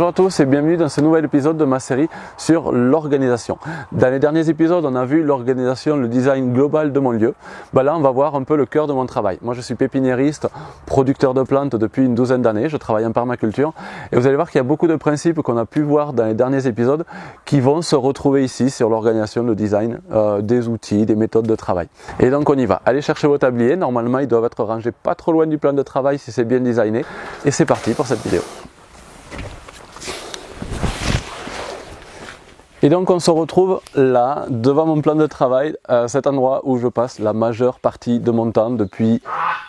Bonjour à tous et bienvenue dans ce nouvel épisode de ma série sur l'organisation. Dans les derniers épisodes, on a vu l'organisation, le design global de mon lieu. Là, on va voir un peu le cœur de mon travail. Moi, je suis pépiniériste, producteur de plantes depuis une douzaine d'années. Je travaille en permaculture et vous allez voir qu'il y a beaucoup de principes qu'on a pu voir dans les derniers épisodes qui vont se retrouver ici sur l'organisation, le design des outils, des méthodes de travail. Et donc, on y va. Allez chercher vos tabliers. Normalement, ils doivent être rangés pas trop loin du plan de travail si c'est bien designé. Et c'est parti pour cette vidéo. Et donc on se retrouve là, devant mon plan de travail, à cet endroit où je passe la majeure partie de mon temps depuis,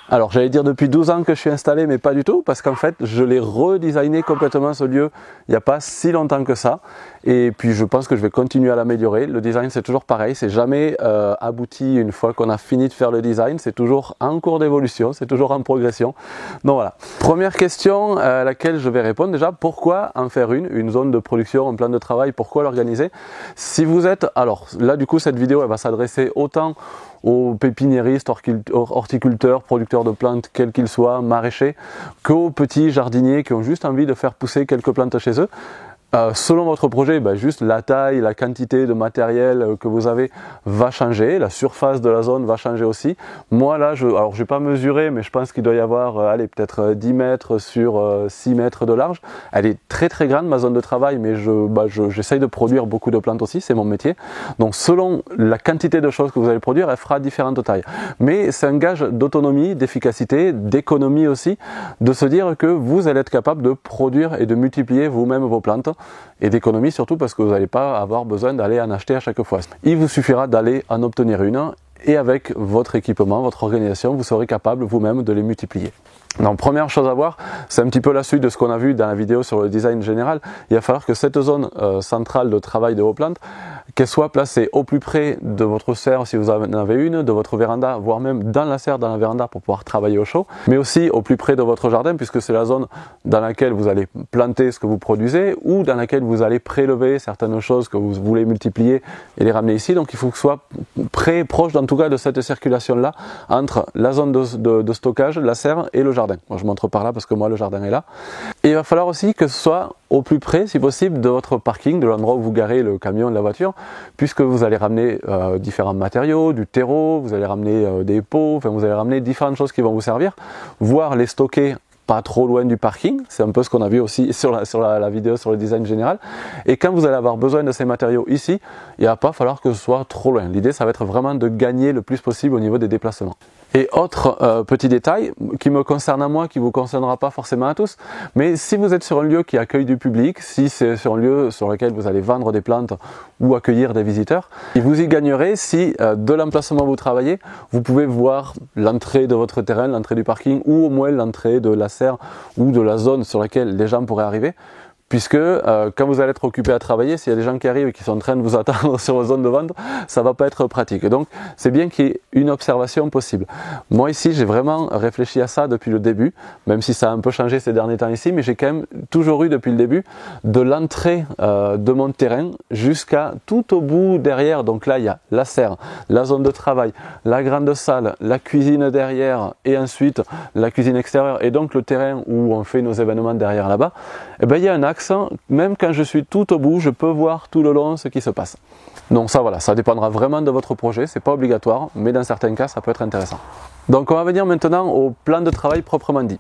alors j'allais dire depuis 12 ans que je suis installé, mais pas du tout, parce qu'en fait je l'ai redesigné complètement ce lieu il n'y a pas si longtemps que ça. Et puis je pense que je vais continuer à l'améliorer. Le design c'est toujours pareil, c'est jamais abouti une fois qu'on a fini de faire le design, c'est toujours en cours d'évolution, c'est toujours en progression. Donc voilà. Première question à laquelle je vais répondre déjà, pourquoi en faire une zone de production, un plan de travail, pourquoi l'organiser? Si vous êtes, alors là du coup cette vidéo elle va s'adresser autant aux pépiniéristes, horticulteurs, producteurs de plantes, quels qu'ils soient, maraîchers, qu'aux petits jardiniers qui ont juste envie de faire pousser quelques plantes chez eux. Selon votre projet, juste la taille, la quantité de matériel que vous avez va changer, la surface de la zone va changer aussi. Moi là, je vais pas mesurer, mais je pense qu'il doit y avoir peut-être 10 mètres sur 6 mètres de large. Elle est très très grande ma zone de travail, mais j'essaye de produire beaucoup de plantes aussi, c'est mon métier. Donc selon la quantité de choses que vous allez produire, elle fera différentes tailles. Mais c'est un gage d'autonomie, d'efficacité, d'économie aussi, de se dire que vous allez être capable de produire et de multiplier vous-même vos plantes. Et d'économie surtout parce que vous n'allez pas avoir besoin d'aller en acheter à chaque fois. Il vous suffira d'aller en obtenir une et avec votre équipement, votre organisation, vous serez capable vous-même de les multiplier. Donc première chose à voir, c'est un petit peu la suite de ce qu'on a vu dans la vidéo sur le design général. Il va falloir que cette zone centrale de travail de vos plantes, qu'elle soit placée au plus près de votre serre si vous en avez une, de votre véranda, voire même dans la serre, dans la véranda pour pouvoir travailler au chaud, mais aussi au plus près de votre jardin puisque c'est la zone dans laquelle vous allez planter ce que vous produisez ou dans laquelle vous allez prélever certaines choses que vous voulez multiplier et les ramener ici. Donc il faut que ce soit proche en tout cas de cette circulation-là entre la zone de stockage, la serre et le jardin. Moi je montre par là parce que moi le jardin est là. Et il va falloir aussi que ce soit au plus près si possible de votre parking, de l'endroit où vous garez le camion, la voiture, puisque vous allez ramener différents matériaux, du terreau, vous allez ramener des pots, vous allez ramener différentes choses qui vont vous servir, voire les stocker pas trop loin du parking, c'est un peu ce qu'on a vu aussi sur la vidéo sur le design général. Et quand vous allez avoir besoin de ces matériaux ici, il ne va pas falloir que ce soit trop loin. L'idée ça va être vraiment de gagner le plus possible au niveau des déplacements. Et autre petit détail qui me concerne à moi, qui ne vous concernera pas forcément à tous, mais si vous êtes sur un lieu qui accueille du public, si c'est sur un lieu sur lequel vous allez vendre des plantes ou accueillir des visiteurs, vous y gagnerez si de l'emplacement où vous travaillez, vous pouvez voir l'entrée de votre terrain, l'entrée du parking ou au moins l'entrée de la serre ou de la zone sur laquelle les gens pourraient arriver. Puisque quand vous allez être occupé à travailler, s'il y a des gens qui arrivent et qui sont en train de vous attendre sur la zone de vente, ça ne va pas être pratique. Donc c'est bien qu'il y ait une observation possible. Moi ici, j'ai vraiment réfléchi à ça depuis le début, même si ça a un peu changé ces derniers temps ici, mais j'ai quand même toujours eu depuis le début de l'entrée de mon terrain jusqu'à tout au bout derrière. Donc là, il y a la serre, la zone de travail, la grande salle, la cuisine derrière et ensuite la cuisine extérieure et donc le terrain où on fait nos événements derrière là-bas. Et il y a un axe. Même quand je suis tout au bout, je peux voir tout le long ce qui se passe. Donc ça voilà, ça dépendra vraiment de votre projet, c'est pas obligatoire, mais dans certains cas ça peut être intéressant. Donc on va venir maintenant au plan de travail proprement dit.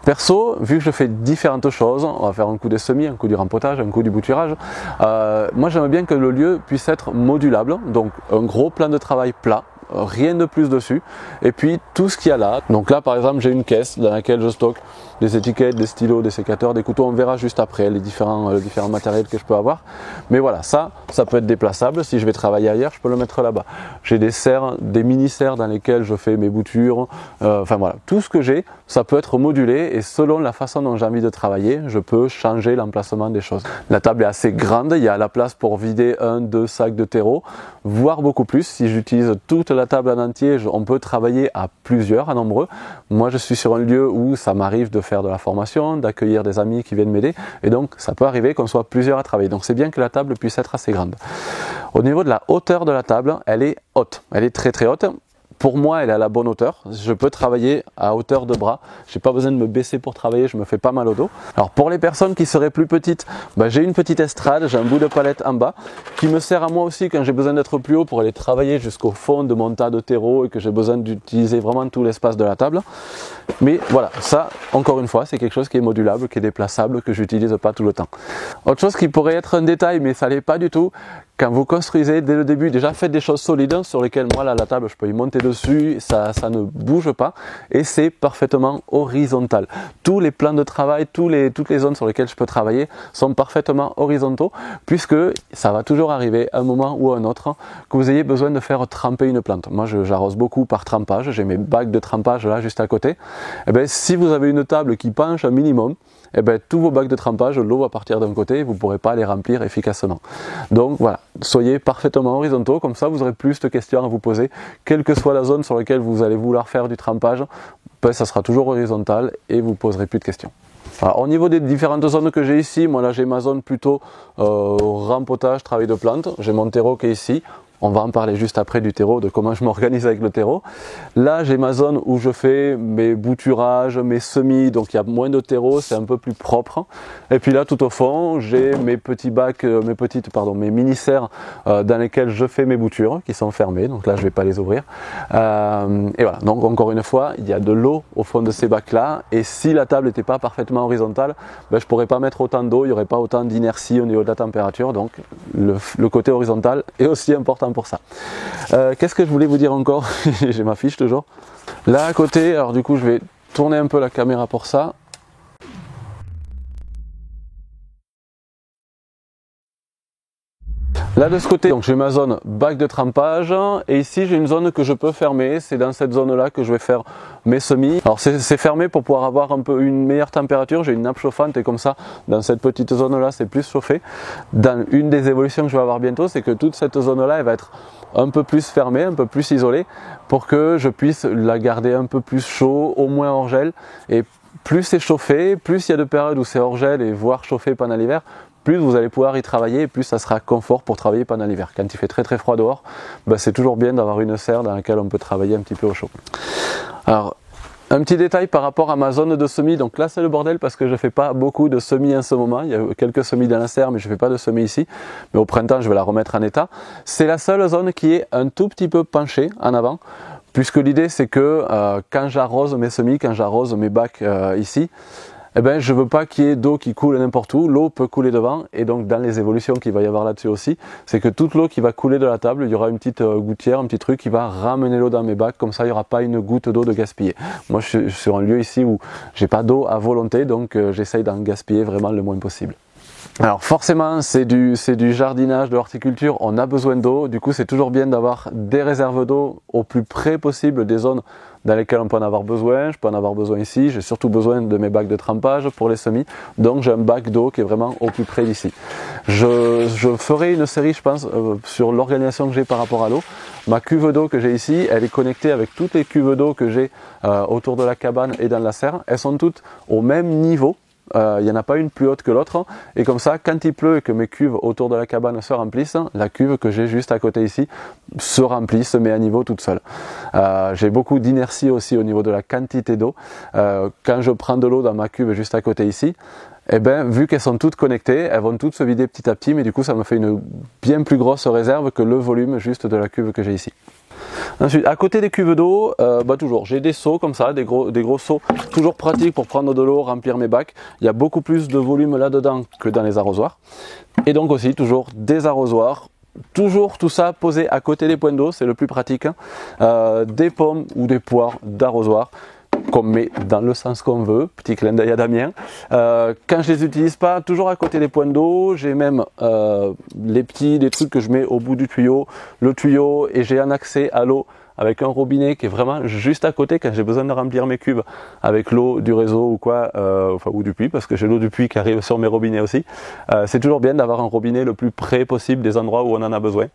Perso, vu que je fais différentes choses, on va faire un coup de semis, un coup du rempotage, un coup du bouturage, moi j'aime bien que le lieu puisse être modulable, donc un gros plan de travail plat, rien de plus dessus, et puis tout ce qu'il y a là. Donc là par exemple j'ai une caisse dans laquelle je stocke des étiquettes, des stylos, des sécateurs, des couteaux, on verra juste après les différents matériels que je peux avoir. Mais voilà, ça peut être déplaçable, si je vais travailler ailleurs, je peux le mettre là-bas. J'ai des serres, des mini-serres dans lesquelles je fais mes boutures, voilà, tout ce que j'ai, ça peut être modulé et selon la façon dont j'ai envie de travailler, je peux changer l'emplacement des choses. La table est assez grande, il y a la place pour vider 1-2 sacs de terreau, voire beaucoup plus. Si j'utilise toute la table en entier, on peut travailler à plusieurs, à nombreux. Moi je suis sur un lieu où ça m'arrive de faire de la formation, d'accueillir des amis qui viennent m'aider et donc ça peut arriver qu'on soit plusieurs à travailler. Donc c'est bien que la table puisse être assez grande. Au niveau de la hauteur de la table, elle est haute, elle est très très haute. pour moi, elle est à la bonne hauteur. Je peux travailler à hauteur de bras. J'ai pas besoin de me baisser pour travailler, je me fais pas mal au dos. Alors pour les personnes qui seraient plus petites, j'ai une petite estrade, j'ai un bout de palette en bas qui me sert à moi aussi quand j'ai besoin d'être plus haut pour aller travailler jusqu'au fond de mon tas de terreau et que j'ai besoin d'utiliser vraiment tout l'espace de la table. Mais voilà, ça, encore une fois, c'est quelque chose qui est modulable, qui est déplaçable, que j'utilise pas tout le temps. Autre chose qui pourrait être un détail, mais ça l'est pas du tout, quand vous construisez dès le début, déjà faites des choses solides sur lesquelles moi là, la table je peux y monter dessus, ça ne bouge pas et c'est parfaitement horizontal. Tous les plans de travail, toutes les zones sur lesquelles je peux travailler sont parfaitement horizontaux puisque ça va toujours arriver à un moment ou à un autre que vous ayez besoin de faire tremper une plante. Moi j'arrose beaucoup par trempage, j'ai mes bacs de trempage là juste à côté. Et bien, si vous avez une table qui penche un minimum, et bien, tous vos bacs de trempage, l'eau va partir d'un côté et vous ne pourrez pas les remplir efficacement. Donc voilà, soyez parfaitement horizontaux, comme ça vous aurez plus de questions à vous poser. Quelle que soit la zone sur laquelle vous allez vouloir faire du trempage, ben, ça sera toujours horizontal et vous ne poserez plus de questions. Alors, au niveau des différentes zones que j'ai ici, moi là j'ai ma zone plutôt rempotage, travail de plantes. J'ai mon terreau qui est ici. On va en parler juste après du terreau, de comment je m'organise avec le terreau. Là, j'ai ma zone où je fais mes bouturages, mes semis, donc il y a moins de terreau, c'est un peu plus propre. Et puis là, tout au fond, j'ai mes petits bacs, mes mini-serres dans lesquels je fais mes boutures, qui sont fermées. Donc là, je vais pas les ouvrir. Et voilà. Donc encore une fois, il y a de l'eau au fond de ces bacs-là. Et si la table n'était pas parfaitement horizontale, je pourrais pas mettre autant d'eau, il n'y aurait pas autant d'inertie au niveau de la température. Donc le côté horizontal est aussi important pour ça. Qu'est-ce que je voulais vous dire encore? J'ai ma fiche toujours. Là à côté, alors du coup je vais tourner un peu la caméra pour ça. Là de ce côté, donc j'ai ma zone bac de trempage et ici j'ai une zone que je peux fermer. C'est dans cette zone là que je vais faire mes semis. Alors c'est fermé pour pouvoir avoir un peu une meilleure température. J'ai une nappe chauffante et comme ça dans cette petite zone là c'est plus chauffé. Dans une des évolutions que je vais avoir bientôt, c'est que toute cette zone là elle va être un peu plus fermée, un peu plus isolée pour que je puisse la garder un peu plus chaud, au moins hors gel. Et plus c'est chauffé, plus il y a de périodes où c'est hors gel et voire chauffé pendant l'hiver, plus vous allez pouvoir y travailler et plus ça sera confort pour travailler pendant l'hiver. Quand il fait très très froid dehors, c'est toujours bien d'avoir une serre dans laquelle on peut travailler un petit peu au chaud. Alors, un petit détail par rapport à ma zone de semis, donc là c'est le bordel parce que je ne fais pas beaucoup de semis en ce moment, il y a quelques semis dans la serre mais je ne fais pas de semis ici, mais au printemps je vais la remettre en état. C'est la seule zone qui est un tout petit peu penchée en avant, puisque l'idée c'est que quand j'arrose mes semis, quand j'arrose mes bacs ici, je ne veux pas qu'il y ait d'eau qui coule n'importe où, l'eau peut couler devant et donc dans les évolutions qu'il va y avoir là-dessus aussi, c'est que toute l'eau qui va couler de la table, il y aura une petite gouttière, un petit truc qui va ramener l'eau dans mes bacs, comme ça il n'y aura pas une goutte d'eau de gaspillée. Moi je suis sur un lieu ici où j'ai pas d'eau à volonté, donc j'essaye d'en gaspiller vraiment le moins possible. Alors forcément c'est du jardinage, de l'horticulture, on a besoin d'eau, du coup c'est toujours bien d'avoir des réserves d'eau au plus près possible des zones dans lesquelles on peut en avoir besoin. Je peux en avoir besoin ici, j'ai surtout besoin de mes bacs de trempage pour les semis, donc j'ai un bac d'eau qui est vraiment au plus près d'ici. Je ferai une série je pense sur l'organisation que j'ai par rapport à l'eau. Ma cuve d'eau que j'ai ici, elle est connectée avec toutes les cuves d'eau que j'ai autour de la cabane et dans la serre, elles sont toutes au même niveau. Il n'y en a pas une plus haute que l'autre et comme ça quand il pleut et que mes cuves autour de la cabane se remplissent, la cuve que j'ai juste à côté ici se remplit, se met à niveau toute seule. J'ai beaucoup d'inertie aussi au niveau de la quantité d'eau. Quand je prends de l'eau dans ma cuve juste à côté ici, vu qu'elles sont toutes connectées, elles vont toutes se vider petit à petit, mais du coup ça me fait une bien plus grosse réserve que le volume juste de la cuve que j'ai ici. Ensuite, à côté des cuves d'eau, toujours, j'ai des seaux comme ça, des gros seaux, toujours pratiques pour prendre de l'eau, remplir mes bacs. Il y a beaucoup plus de volume là-dedans que dans les arrosoirs. Et donc aussi, toujours des arrosoirs. Toujours tout ça posé à côté des points d'eau, c'est le plus pratique. Des pommes ou des poires d'arrosoir qu'on met dans le sens qu'on veut, petit clin d'œil à Damien. Quand je les utilise pas, toujours à côté des points d'eau, j'ai même des trucs que je mets au bout du tuyau, le tuyau, et j'ai un accès à l'eau avec un robinet qui est vraiment juste à côté quand j'ai besoin de remplir mes cuves avec l'eau du réseau ou quoi, ou du puits, parce que j'ai l'eau du puits qui arrive sur mes robinets aussi. C'est toujours bien d'avoir un robinet le plus près possible des endroits où on en a besoin.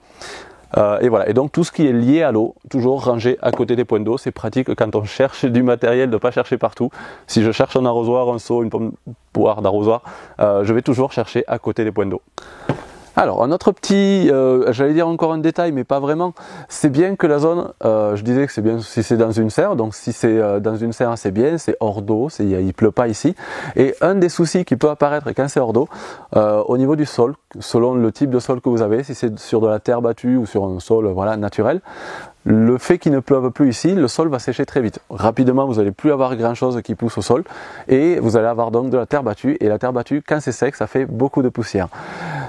Et voilà, et donc tout ce qui est lié à l'eau, toujours rangé à côté des points d'eau, c'est pratique quand on cherche du matériel, de ne pas chercher partout. Si je cherche un arrosoir, un seau, une poire d'arrosoir, je vais toujours chercher à côté des points d'eau. Alors, un autre petit, j'allais dire encore un détail, mais pas vraiment, c'est bien que la zone, je disais que c'est bien si c'est dans une serre, donc si c'est dans une serre, c'est bien, c'est hors d'eau, il pleut pas ici. Et un des soucis qui peut apparaître quand c'est hors d'eau, au niveau du sol, selon le type de sol que vous avez, si c'est sur de la terre battue ou sur un sol voilà, naturel, le fait qu'il ne pleuve plus ici, le sol va sécher très vite. Rapidement, vous n'allez plus avoir grand chose qui pousse au sol et vous allez avoir donc de la terre battue. Et la terre battue, quand c'est sec, ça fait beaucoup de poussière.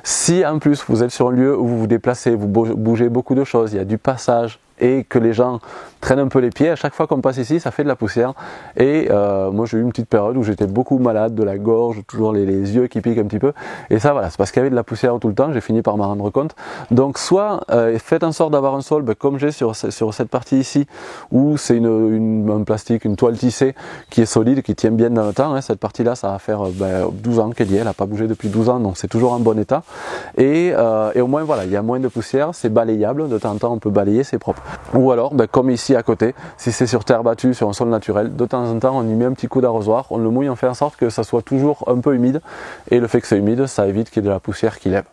Si en plus vous êtes sur un lieu où vous vous déplacez, vous bougez beaucoup de choses, il y a du passage et que les gens traînent un peu les pieds, à chaque fois qu'on passe ici, ça fait de la poussière. Et moi j'ai eu une petite période où j'étais beaucoup malade de la gorge, toujours les yeux qui piquent un petit peu. Et ça voilà, c'est parce qu'il y avait de la poussière tout le temps, j'ai fini par m'en rendre compte. Donc soit faites en sorte d'avoir un sol comme j'ai sur cette partie ici, où c'est un plastique, une toile tissée qui est solide, qui tient bien dans le temps. Hein. Cette partie-là, ça va faire 12 ans qu'elle y est, elle n'a pas bougé depuis 12 ans, donc c'est toujours en bon état. Et au moins voilà, il y a moins de poussière, c'est balayable, de temps en temps on peut balayer, c'est propre. Ou alors, comme ici à côté, si c'est sur terre battue, sur un sol naturel, de temps en temps on y met un petit coup d'arrosoir, on le mouille, on fait en sorte que ça soit toujours un peu humide, et le fait que c'est humide, ça évite qu'il y ait de la poussière qui lève.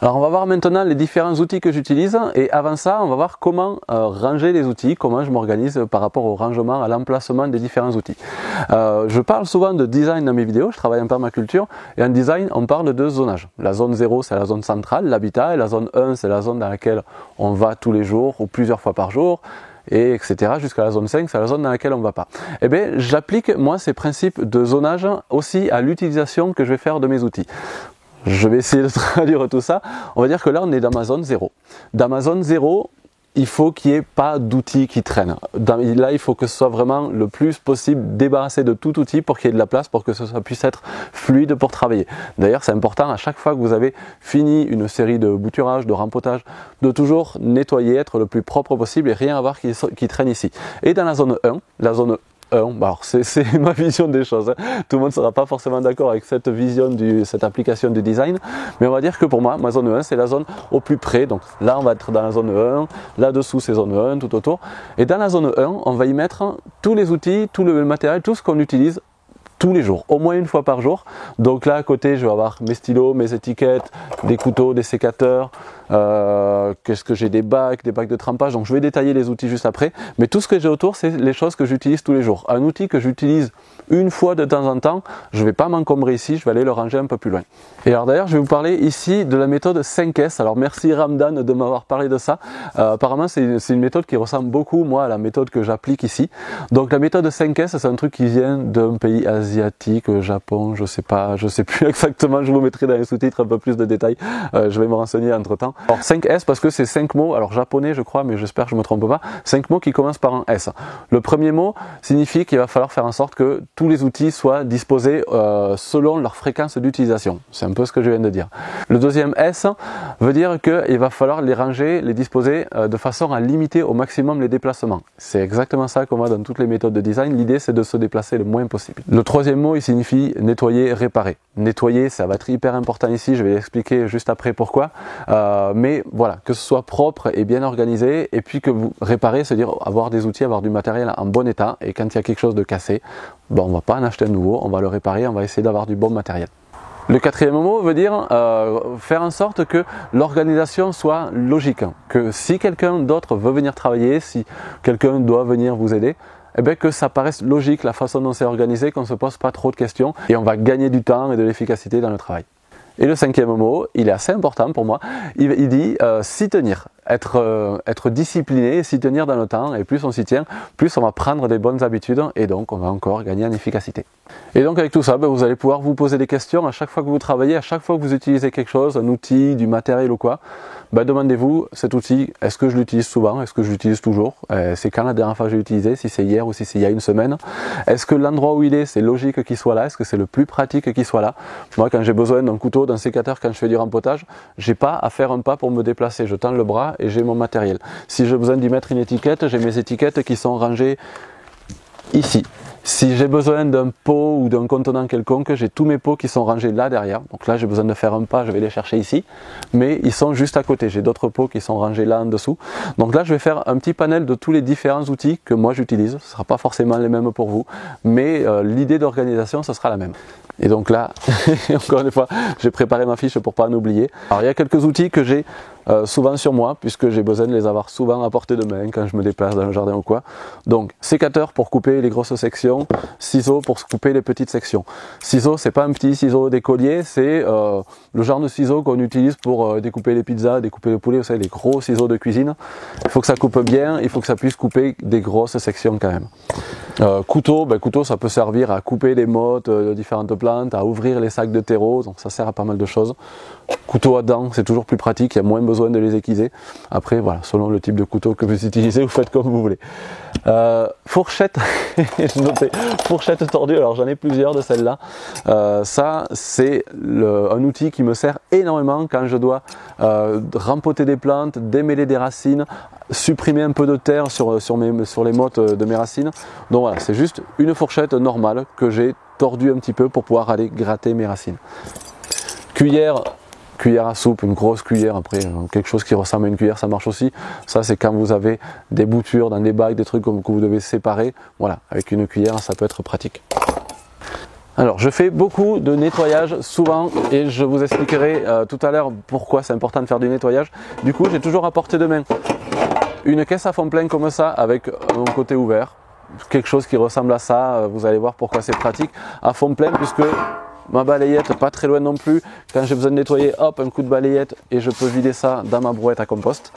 Alors on va voir maintenant les différents outils que j'utilise et avant ça on va voir comment ranger les outils, comment je m'organise par rapport au rangement, à l'emplacement des différents outils. Je parle souvent de design dans mes vidéos, je travaille en permaculture et en design on parle de zonage. La zone 0 c'est la zone centrale, l'habitat, et la zone 1 c'est la zone dans laquelle on va tous les jours ou plusieurs fois par jour. Et etc. jusqu'à la zone 5, c'est la zone dans laquelle on ne va pas. Eh bien, j'applique moi ces principes de zonage aussi à l'utilisation que je vais faire de mes outils. Je vais essayer de traduire tout ça. On va dire que là, on est dans ma zone 0. Dans ma zone 0, il faut qu'il n'y ait pas d'outils qui traînent. Là, il faut que ce soit vraiment le plus possible débarrassé de tout outil pour qu'il y ait de la place, pour que ça puisse être fluide pour travailler. D'ailleurs, c'est important à chaque fois que vous avez fini une série de bouturage, de rempotage, de toujours nettoyer, être le plus propre possible et rien avoir qui traîne ici. Et dans la zone 1, alors c'est ma vision des choses, hein. Tout le monde ne sera pas forcément d'accord avec cette vision, cette application du design, mais on va dire que pour moi, ma zone 1 c'est la zone au plus près, donc là on va être dans la zone 1, là-dessous c'est zone 1, tout autour, et dans la zone 1, on va y mettre tous les outils, tout le matériel, tout ce qu'on utilise tous les jours, au moins une fois par jour. Donc là à côté je vais avoir mes stylos, mes étiquettes, des couteaux, des sécateurs, qu'est-ce que j'ai, des bacs de trempage, donc je vais détailler les outils juste après, mais tout ce que j'ai autour c'est les choses que j'utilise tous les jours. Un outil que j'utilise une fois de temps en temps, je ne vais pas m'encombrer ici, je vais aller le ranger un peu plus loin. Et alors d'ailleurs je vais vous parler ici de la méthode 5S, alors merci Ramdan de m'avoir parlé de ça. Apparemment c'est une méthode qui ressemble beaucoup moi à la méthode que j'applique ici. Donc la méthode 5S c'est un truc qui vient d'un pays asiatique, Japon, je sais plus exactement, je vous mettrai dans les sous-titres un peu plus de détails, je vais me renseigner entre temps. Alors 5S parce que c'est 5 mots, alors japonais je crois, mais j'espère que je ne me trompe pas, 5 mots qui commencent par un S. Le premier mot signifie qu'il va falloir faire en sorte que tous les outils soient disposés selon leur fréquence d'utilisation. C'est un peu ce que je viens de dire. Le deuxième S veut dire qu'il va falloir les ranger, les disposer de façon à limiter au maximum les déplacements. C'est exactement ça qu'on voit dans toutes les méthodes de design. L'idée c'est de se déplacer le moins possible. Le troisième mot il signifie nettoyer, réparer. Nettoyer ça va être hyper important ici, je vais expliquer juste après pourquoi. Mais voilà, que ce soit propre et bien organisé, et puis que vous réparez, c'est-à-dire avoir des outils, avoir du matériel en bon état, et quand il y a quelque chose de cassé, on ne va pas en acheter un nouveau, on va le réparer, on va essayer d'avoir du bon matériel. Le quatrième mot veut dire faire en sorte que l'organisation soit logique, que si quelqu'un d'autre veut venir travailler, si quelqu'un doit venir vous aider, eh bien que ça paraisse logique la façon dont c'est organisé, qu'on ne se pose pas trop de questions, et on va gagner du temps et de l'efficacité dans le travail. Et le cinquième mot, il est assez important pour moi, il dit s'y tenir, être discipliné, s'y tenir dans le temps, et plus on s'y tient, plus on va prendre des bonnes habitudes, et donc on va encore gagner en efficacité. Et donc avec tout ça, vous allez pouvoir vous poser des questions à chaque fois que vous travaillez, à chaque fois que vous utilisez quelque chose, un outil, du matériel ou quoi, demandez-vous cet outil, est-ce que je l'utilise souvent, est-ce que je l'utilise toujours, c'est quand la dernière fois que j'ai utilisé, si c'est hier ou si c'est il y a une semaine, est-ce que l'endroit où il est, c'est logique qu'il soit là, est-ce que c'est le plus pratique qu'il soit là. Moi quand j'ai besoin d'un couteau, d'un sécateur, quand je fais du rempotage, j'ai pas à faire un pas pour me déplacer, je tends le bras et j'ai mon matériel. Si j'ai besoin d'y mettre une étiquette, j'ai mes étiquettes qui sont rangées ici. Si j'ai besoin d'un pot ou d'un contenant quelconque, j'ai tous mes pots qui sont rangés là derrière. Donc là j'ai besoin de faire un pas, je vais les chercher ici. Mais ils sont juste à côté, j'ai d'autres pots qui sont rangés là en dessous. Donc là je vais faire un petit panel de tous les différents outils que moi j'utilise. Ce ne sera pas forcément les mêmes pour vous, mais l'idée d'organisation ce sera la même. Et donc là, encore une fois, j'ai préparé ma fiche pour pas en oublier. Alors il y a quelques outils que j'ai souvent sur moi, puisque j'ai besoin de les avoir souvent à portée de main quand je me déplace dans le jardin ou quoi. Donc sécateur pour couper les grosses sections, ciseaux pour couper les petites sections. Ciseaux, c'est pas un petit ciseau d'écolier, c'est le genre de ciseaux qu'on utilise pour découper les pizzas, découper le poulet, vous savez, les gros ciseaux de cuisine. Il faut que ça coupe bien, il faut que ça puisse couper des grosses sections quand même. Couteau, couteau ça peut servir à couper les mottes de différentes plantes, à ouvrir les sacs de terreau, donc ça sert à pas mal de choses. Couteau à dents, c'est toujours plus pratique, il y a moins besoin de les aiguiser. Après, voilà, selon le type de couteau que vous utilisez, vous faites comme vous voulez. Fourchette, je notais, fourchette tordue, alors j'en ai plusieurs de celles-là. Ça, c'est un outil qui me sert énormément quand je dois rempoter des plantes, démêler des racines, supprimer un peu de terre sur les mottes de mes racines. Donc voilà, c'est juste une fourchette normale que j'ai tordue un petit peu pour pouvoir aller gratter mes racines. Cuillère à soupe, une grosse cuillère, après quelque chose qui ressemble à une cuillère, ça marche aussi. Ça c'est quand vous avez des boutures dans des bagues, des trucs que vous devez séparer. Voilà, avec une cuillère ça peut être pratique. Alors je fais beaucoup de nettoyage souvent et je vous expliquerai tout à l'heure pourquoi c'est important de faire du nettoyage. Du coup j'ai toujours à portée de main une caisse à fond plein comme ça avec un côté ouvert. Quelque chose qui ressemble à ça, vous allez voir pourquoi c'est pratique. À fond plein puisque ma balayette pas très loin non plus, quand j'ai besoin de nettoyer, hop, un coup de balayette et je peux vider ça dans ma brouette à compost.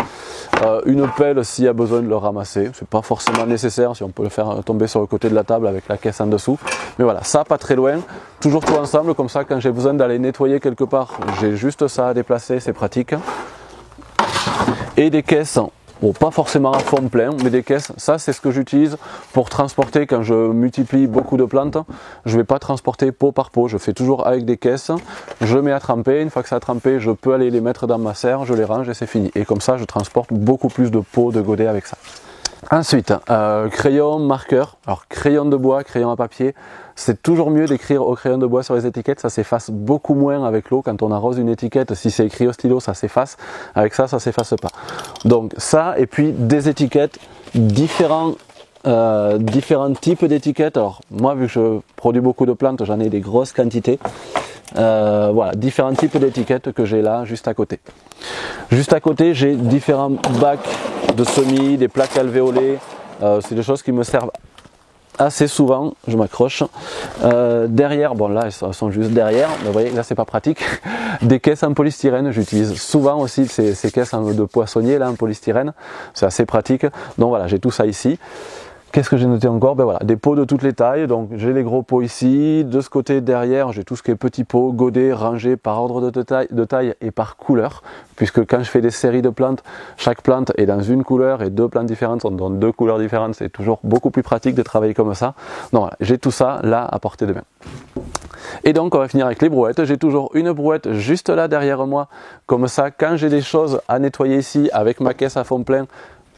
Une pelle s'il y a besoin de le ramasser, c'est pas forcément nécessaire si on peut le faire tomber sur le côté de la table avec la caisse en dessous. Mais voilà, ça pas très loin, toujours tout ensemble, comme ça quand j'ai besoin d'aller nettoyer quelque part, j'ai juste ça à déplacer, c'est pratique. Et des caisses. Bon, pas forcément à fond plein, mais des caisses, ça c'est ce que j'utilise pour transporter quand je multiplie beaucoup de plantes. Je ne vais pas transporter pot par pot, je fais toujours avec des caisses, je mets à tremper, une fois que ça a trempé, je peux aller les mettre dans ma serre, je les range et c'est fini. Et comme ça, je transporte beaucoup plus de pots de godets avec ça. Ensuite, crayon, marqueur. Alors crayon de bois, crayon à papier, c'est toujours mieux d'écrire au crayon de bois sur les étiquettes, ça s'efface beaucoup moins avec l'eau. Quand on arrose une étiquette, si c'est écrit au stylo, ça s'efface. Avec ça, ça s'efface pas. Donc ça, et puis des étiquettes, différents types d'étiquettes. Alors moi, vu que je produis beaucoup de plantes, j'en ai des grosses quantités. Voilà, différents types d'étiquettes que j'ai là, juste à côté. Juste à côté, j'ai différents bacs de semis, des plaques alvéolées. C'est des choses qui me servent assez souvent. Je m'accroche. Derrière, bon là, elles sont juste derrière. Mais vous voyez, là, c'est pas pratique. Des caisses en polystyrène, j'utilise souvent aussi ces caisses de poissonnier là en polystyrène. C'est assez pratique. Donc voilà, j'ai tout ça ici. Qu'est-ce que j'ai noté encore? Ben voilà, des pots de toutes les tailles, donc j'ai les gros pots ici, de ce côté derrière j'ai tout ce qui est petits pots, godets, rangés par ordre de taille et par couleur, puisque quand je fais des séries de plantes, chaque plante est dans une couleur et deux plantes différentes sont dans deux couleurs différentes, c'est toujours beaucoup plus pratique de travailler comme ça. Donc voilà, j'ai tout ça là à portée de main. Et donc on va finir avec les brouettes, j'ai toujours une brouette juste là derrière moi, comme ça quand j'ai des choses à nettoyer ici avec ma caisse à fond plein,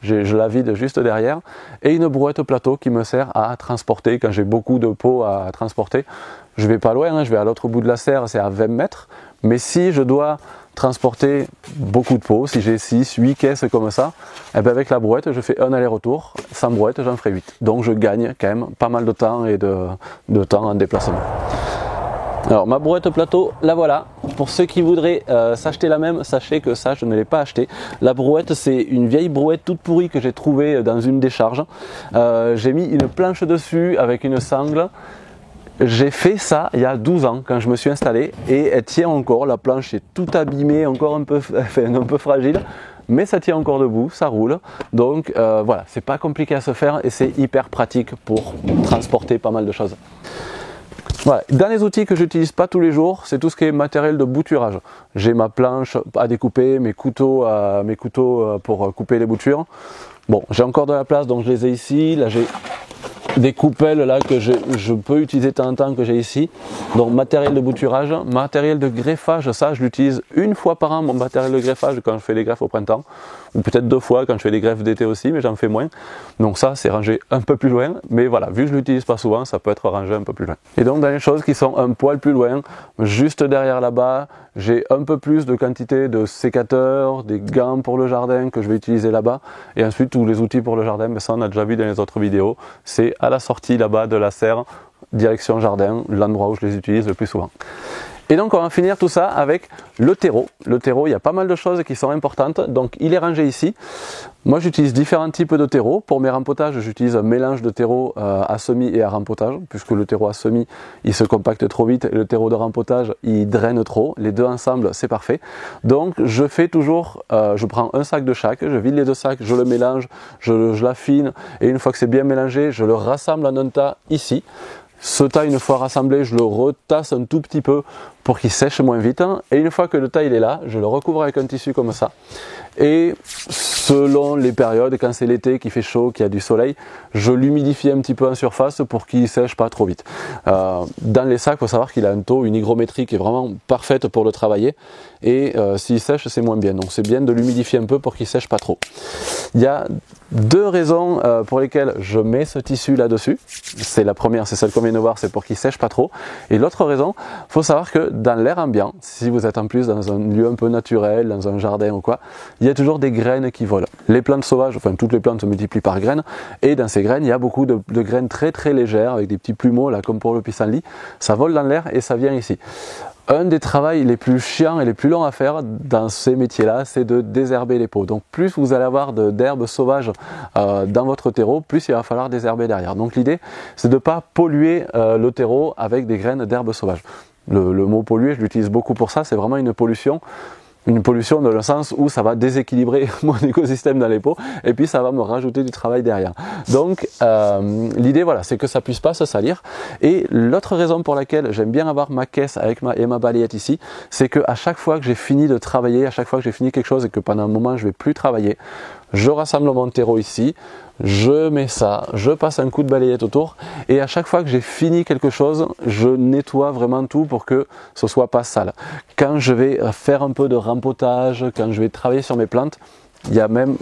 je la vide juste derrière, et une brouette plateau qui me sert à transporter quand j'ai beaucoup de pots à transporter. Je vais pas loin, je vais à l'autre bout de la serre, c'est à 20 mètres, mais si je dois transporter beaucoup de pots, si j'ai 6, 8 caisses comme ça, et bien avec la brouette je fais un aller-retour, sans brouette j'en ferai 8. Donc je gagne quand même pas mal de temps et de temps en déplacement. Alors ma brouette plateau, la voilà. Pour ceux qui voudraient s'acheter la même, sachez que ça je ne l'ai pas acheté. La brouette c'est une vieille brouette toute pourrie que j'ai trouvée dans une décharge. J'ai mis une planche dessus avec une sangle. J'ai fait ça il y a 12 ans quand je me suis installé et elle tient encore. La planche est toute abîmée, encore un peu fragile. Mais ça tient encore debout, ça roule. Donc voilà, c'est pas compliqué à se faire et c'est hyper pratique pour transporter pas mal de choses. Voilà. Dans les outils que j'utilise pas tous les jours, c'est tout ce qui est matériel de bouturage. J'ai ma planche à découper, mes couteaux pour couper les boutures. Bon, j'ai encore de la place donc je les ai ici. Là j'ai des coupelles là que je peux utiliser de temps en temps que j'ai ici. Donc matériel de bouturage, matériel de greffage, ça je l'utilise une fois par an, mon matériel de greffage quand je fais les greffes au printemps, ou peut-être 2 fois quand je fais les greffes d'été aussi, mais j'en fais moins. Donc ça c'est rangé un peu plus loin, mais voilà, vu que je l'utilise pas souvent, ça peut être rangé un peu plus loin. Et donc dans les choses qui sont un poil plus loin, juste derrière là-bas, j'ai un peu plus de quantité de sécateurs, des gants pour le jardin que je vais utiliser là-bas, et ensuite tous les outils pour le jardin, mais ça on a déjà vu dans les autres vidéos, c'est à la sortie là-bas de la serre, direction jardin, l'endroit où je les utilise le plus souvent. Et donc on va finir tout ça avec le terreau. Le terreau, il y a pas mal de choses qui sont importantes, donc il est rangé ici. Moi j'utilise différents types de terreau. Pour mes rempotages, j'utilise un mélange de terreau à semis et à rempotage, puisque le terreau à semis, il se compacte trop vite et le terreau de rempotage, il draine trop. Les deux ensemble, c'est parfait. Donc je fais toujours, je prends un sac de chaque, je vide les 2 sacs, je le mélange, je l'affine, et une fois que c'est bien mélangé, je le rassemble en un tas ici. Ce tas, une fois rassemblé, je le retasse un tout petit peu pour qu'il sèche moins vite. Et une fois que le tas il est là, je le recouvre avec un tissu comme ça. Et selon les périodes, quand c'est l'été, qu'il fait chaud, qu'il y a du soleil, je l'humidifie un petit peu en surface pour qu'il sèche pas trop vite. Dans les sacs, il faut savoir qu'il a un taux, une hygrométrie qui est vraiment parfaite pour le travailler. Et s'il sèche, c'est moins bien. Donc c'est bien de l'humidifier un peu pour qu'il sèche pas trop. Il y a 2 raisons pour lesquelles je mets ce tissu là-dessus. C'est la première, c'est celle qu'on vient de voir, c'est pour qu'il sèche pas trop. Et l'autre raison, il faut savoir que dans l'air ambiant, si vous êtes en plus dans un lieu un peu naturel, dans un jardin ou quoi, il y a toujours des graines qui volent. Les plantes sauvages, enfin toutes les plantes se multiplient par graines, et dans ces graines, il y a beaucoup de graines très très légères, avec des petits plumeaux là, comme pour le pissenlit. Ça vole dans l'air et ça vient ici. Un des travaux les plus chiants et les plus longs à faire dans ces métiers-là, c'est de désherber les pots. Donc plus vous allez avoir d'herbes sauvages dans votre terreau, plus il va falloir désherber derrière. Donc l'idée, c'est de ne pas polluer le terreau avec des graines d'herbes sauvages. Le mot polluer, je l'utilise beaucoup pour ça, c'est vraiment une pollution. Une pollution dans le sens où ça va déséquilibrer mon écosystème dans les pots et puis ça va me rajouter du travail derrière. Donc l'idée voilà, c'est que ça puisse pas se salir. Et l'autre raison pour laquelle j'aime bien avoir ma caisse avec ma balayette ici, c'est que à chaque fois que j'ai fini de travailler, à chaque fois que j'ai fini quelque chose et que pendant un moment je vais plus travailler, je rassemble mon terreau ici, je mets ça, je passe un coup de balayette autour et à chaque fois que j'ai fini quelque chose, je nettoie vraiment tout pour que ce soit pas sale. Quand je vais faire un peu de rempotage, quand je vais travailler sur mes plantes, il y a même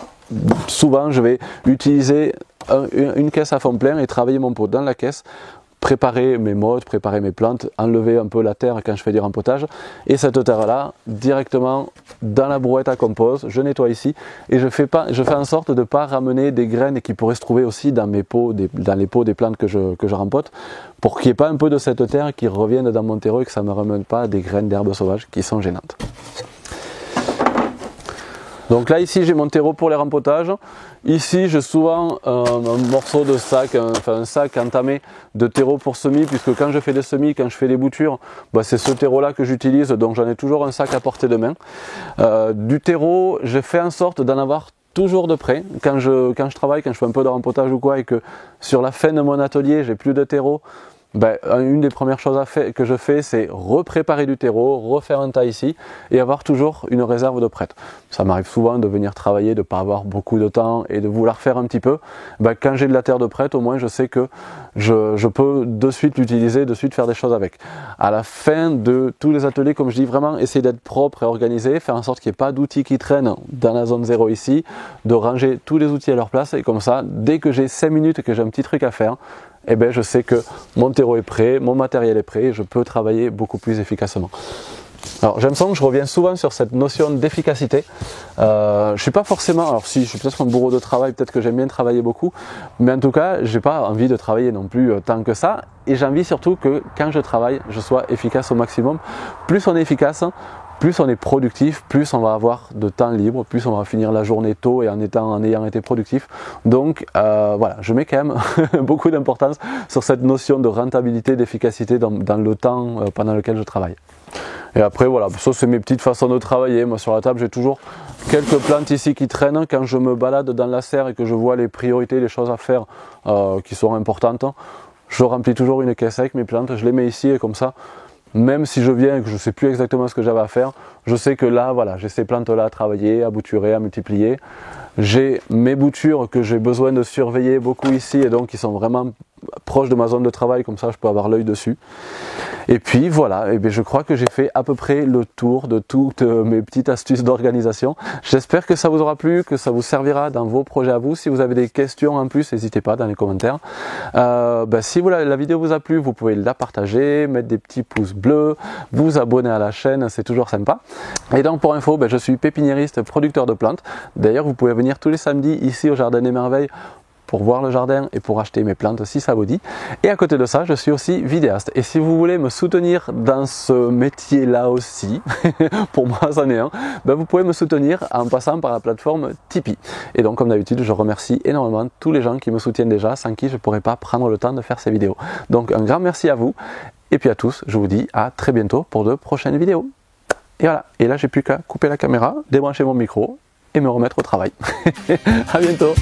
souvent je vais utiliser une caisse à fond plein et travailler mon pot dans la caisse, préparer mes mottes, préparer mes plantes, enlever un peu la terre quand je fais du rempotage et cette terre là directement dans la brouette à compost, je nettoie ici et je fais en sorte de ne pas ramener des graines qui pourraient se trouver aussi dans mes pots, dans les pots des plantes que je rempote, pour qu'il n'y ait pas un peu de cette terre qui revienne dans mon terreau et que ça ne me ramène pas des graines d'herbes sauvages qui sont gênantes. Donc là ici j'ai mon terreau pour les rempotages. Ici j'ai souvent un morceau de sac, un sac entamé de terreau pour semis, puisque quand je fais des semis, quand je fais des boutures, bah c'est ce terreau là que j'utilise, donc j'en ai toujours un sac à portée de main. Du terreau, j'ai fait en sorte d'en avoir toujours de près. Quand je travaille, quand je fais un peu de rempotage ou quoi, et que sur la fin de mon atelier j'ai plus de terreau, ben, une des premières choses que je fais, c'est repréparer du terreau, refaire un tas ici et avoir toujours une réserve de prête. Ça m'arrive souvent de venir travailler, de ne pas avoir beaucoup de temps et de vouloir faire un petit peu. Ben, quand j'ai de la terre de prête, au moins je sais que je peux de suite l'utiliser, de suite faire des choses avec. À la fin de tous les ateliers, comme je dis, vraiment essayer d'être propre et organisé, faire en sorte qu'il n'y ait pas d'outils qui traînent dans la zone 0 ici, de ranger tous les outils à leur place et comme ça, dès que j'ai 5 minutes et que j'ai un petit truc à faire, eh ben, je sais que mon terreau est prêt, mon matériel est prêt et je peux travailler beaucoup plus efficacement. Alors j'ai l'impression que je reviens souvent sur cette notion d'efficacité. Je suis pas forcément, alors si je suis peut-être un bourreau de travail, peut-être que j'aime bien travailler beaucoup, mais en tout cas j'ai pas envie de travailler non plus tant que ça et j'ai envie surtout que quand je travaille, je sois efficace au maximum. Plus on est efficace, plus on est productif, plus on va avoir de temps libre, plus on va finir la journée tôt et en ayant été productif. Donc voilà, je mets quand même beaucoup d'importance sur cette notion de rentabilité, d'efficacité dans le temps pendant lequel je travaille. Et après voilà, ça c'est mes petites façons de travailler. Moi sur la table j'ai toujours quelques plantes ici qui traînent. Quand je me balade dans la serre et que je vois les priorités, les choses à faire qui sont importantes, je remplis toujours une caisse avec mes plantes, je les mets ici et comme ça, même si je viens et que je ne sais plus exactement ce que j'avais à faire, je sais que là, voilà, j'ai ces plantes-là à travailler, à bouturer, à multiplier. J'ai mes boutures que j'ai besoin de surveiller beaucoup ici et donc qui sont vraiment proche de ma zone de travail, comme ça je peux avoir l'œil dessus. Et puis voilà, et bien je crois que j'ai fait à peu près le tour de toutes mes petites astuces d'organisation. J'espère que ça vous aura plu, que ça vous servira dans vos projets à vous. Si vous avez des questions en plus, n'hésitez pas dans les commentaires. Si la vidéo vous a plu, vous pouvez la partager, mettre des petits pouces bleus, vous abonner à la chaîne, c'est toujours sympa. Et donc pour info, je suis pépiniériste, producteur de plantes. D'ailleurs, vous pouvez venir tous les samedis ici au Jardin des Merveilles pour voir le jardin et pour acheter mes plantes si ça vous dit. Et à côté de ça, je suis aussi vidéaste. Et si vous voulez me soutenir dans ce métier-là aussi, pour moi c'en est un, vous pouvez me soutenir en passant par la plateforme Tipeee. Et donc comme d'habitude, je remercie énormément tous les gens qui me soutiennent déjà, sans qui je ne pourrais pas prendre le temps de faire ces vidéos. Donc un grand merci à vous. Et puis à tous, je vous dis à très bientôt pour de prochaines vidéos. Et voilà, et là j'ai plus qu'à couper la caméra, débrancher mon micro et me remettre au travail. À bientôt.